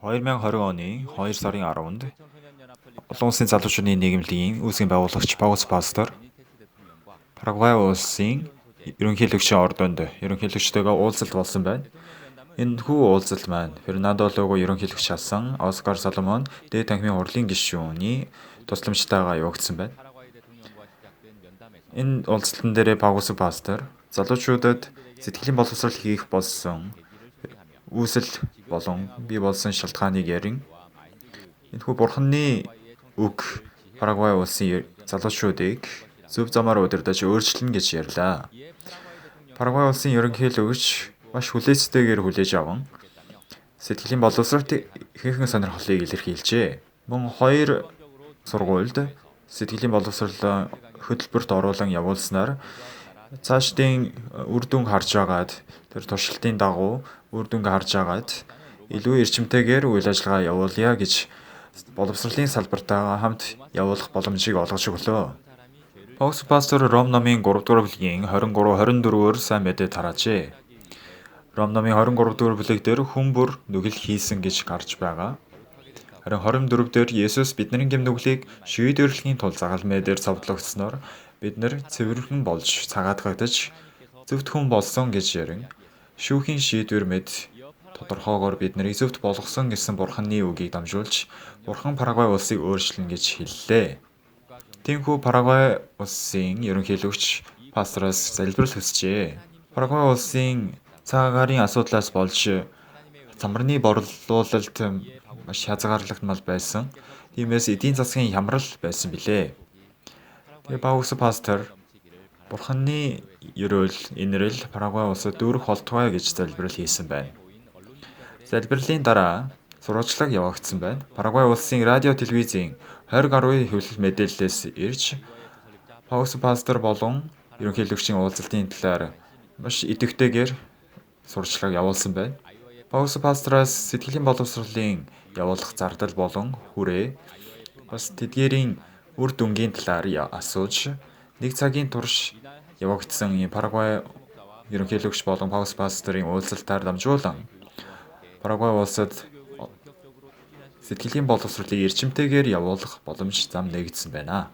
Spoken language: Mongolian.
2020 оны 2 сарын 10-нд олон улсын залуучуудын нийгэмлэгийн үүсгэн байгуулагч Паулус Пастор Парагвай улсын ерөнхийлөгчийн ордонд ерөнхийлөгчтэйгээ уулзалт болсон байна. Энэхүү уулзалт маань Фернандо Лого ерөнхийлөгч асан Оскар Соломон дээд танхимын хурлын гишүүний тусламжтайгаа явагдсан байна. Энэ уулзалтан дээрээ Паулус Пастор залуучуудад сэтгэлийн боловсрол хийх болсон үүсэл болон бий болсон шалтгааныг ярин. Энэхүү Бурханы үг Парагвай улсын залуучуудыг зөв замаар удирдах өөрчлөн гэж ярьлаа. Парагвай улсын ерөнхийлөгч маш хүлээцтэйгээр хүлээж аван сэтгэлийн боловсролт ихэнх сонирхлыг илэрхийлжээ. Мөн 2 сургуульд сэтгэлийн боловсрол хөтөлбөрт оруулан явуулснаар цаашдын үр дүн харж агаад тэр туршилтын дагуу үр дүнг харж агаад илүү эрчимтэйгээр үйл ажиллагаа явуулъя гэж боловсролын салбартаа хамт явуулах боломжийг олгож өглөө. Паулус Пастор Ром номын 3 дугаар бүлгийн 23-24-өр сайн мэдээ тараажээ. Ром номын 23 дугаар бүлэг дээр хүн бүр нүгэл хийсэн гэж гарч байгаа. Харин 24 дээр Есүс бидний гэм нүглийг шийдвэрлэхийн тулд загалмай дээр цовдлогдсноор бид нар цэвэрхэн болж цагаатгагдаж зөвхт хүн болсон гэж ярин шүүхийн шийдвэр мэд тодорхойгоор бид нарыг зөвхт болгосон гэсэн Бурханы үгийг дамжуулж Бурхан Парагвай улсыг өөрчлөнө гэж хэллээ. Тиймээс Парагвай улсын ерөнхийлөгч пастороос залбирал хүсжээ. Парагвай улсын цаг агаарын асуудлаас болж цамраны борлуулалт маш хязгаарлагдмал байсан. Тиймээс эдийн засгийн хямрал байсан билээ. Тэгээ Паулус Пастор Бурханы ерөөл инрэл Парагвай улсад дүүрэх болтугай гэж залбирал хийсэн байна. Залбирлын дараа сурвалжлага явагдсан байна. Парагвай улсын радио телевизийн 20 гаруй хэвлэл мэдээллээс ирж Паулус Пастор болон ерөнхийлөгчийн уулзалтын талаар маш идэвхтэйгээр сурвалжлага явуулсан байна. Паулус Пастороос сэтгэлийн боловсролын явуулах зардал болон хүрээ бас тэдгээрийн үр дүнгийн талаар асууж нэг цагийн турш явагдсан Парагвай ерөнхийлөгч болон Паулус Пасторын уулзалтаар дамжуулан Парагвай улсад сэтгэлийн боловсролыг эрчимтэйгээр явуулах боломж зам нэгдсэн байна.